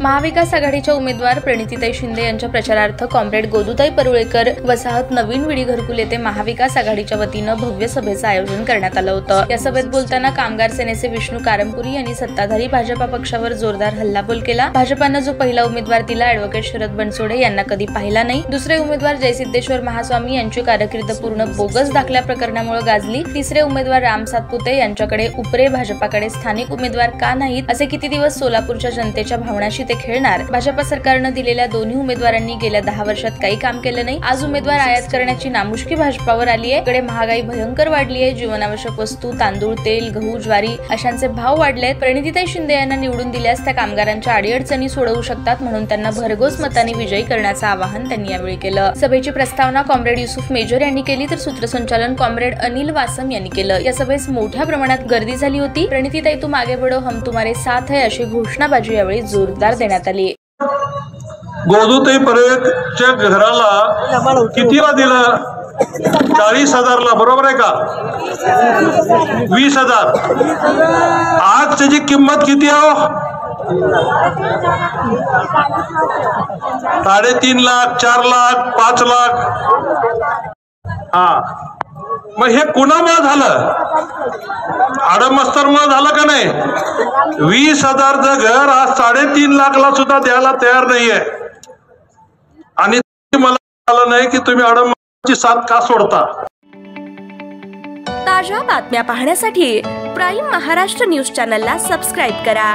महाविकास आघाडीच्या उमेदवार प्रणितीताई शिंदे यांच्या प्रचारार्थ कॉम्रेड गोदूताई परुळेकर वसाहत नवीन विडी घरकुल येथे महाविकास आघाडीच्या वतीनं भव्य सभेचं आयोजन करण्यात आलं होतं। या सभेत बोलताना कामगार सेनेचे विष्णू कारंपुरी यांनी सत्ताधारी भाजपा पक्षावर जोरदार हल्लाबोल केला। भाजपानं जो पहिला उमेदवार दिला ॲडव्होकेट शरद बनसोडे यांना कधी पाहिला नाही। दुसरे उमेदवार जयसिद्धेश्वर महास्वामी यांची कारकीर्द पूर्ण बोगस दाखल्या प्रकरणामुळे गाजली। तिसरे उमेदवार राम सातपुते यांच्याकडे उपरे भाजपाकडे स्थानिक उमेदवार का नाहीत असे किती दिवस सोलापूरच्या जनतेच्या भावनाशी ते खेळणार। भाजपा सरकारनं दिलेल्या दोन्ही उमेदवारांनी गेल्या 10 वर्षात काही काम केलं नाही। आज उमेदवार आयात करण्याची नामुष्की भाजपावर आली आहे। इकडे महागाई भयंकर वाढली आहे। जीवनावश्यक वस्तू तांदूळ तेल गहू ज्वारी अशांचे भाव वाढलेत। प्रणितीताई शिंदे यांना निवडून दिल्यास त्या कामगारांच्या अडीअडचणी सोडवू शकतात म्हणून त्यांना भरघोस मतांनी विजयी करण्याचं आवाहन त्यांनी यावेळी केलं। सभेची प्रस्तावना कॉम्रेड युसुफ मेजर यांनी केली तर सूत्रसंचालन कॉम्रेड अनिल वासम यांनी केलं। या सभेस मोठ्या प्रमाणात गर्दी झाली होती। प्रणितीताई तुम आगे बढ़ो हम तुम्हारे साथ है अशी घोषणाबाजी यावेळी जोरदार देण्यात आली। गोदूताई परुळेकरच्या घराला कितीला दिलं? 40,000ला, बरोबर आहे का? 20,000। आज त्याची किंमत किती आहे? 3.5 लाख, 4 लाख, 5 लाख। हा, मग हे कुणामुळे झालं? आडमस्तरमुळे झालं का नाही? 20,000चं घर आज 3.5 लाखला सुद्धा द्यायला तयार नाहीये। आणि मला आलं नाही की तुम्ही आडमची साथ का सोडता। ताज्या बातम्या पाहण्यासाठी प्राईम महाराष्ट्र न्यूज चॅनलला सबस्क्राईब करा।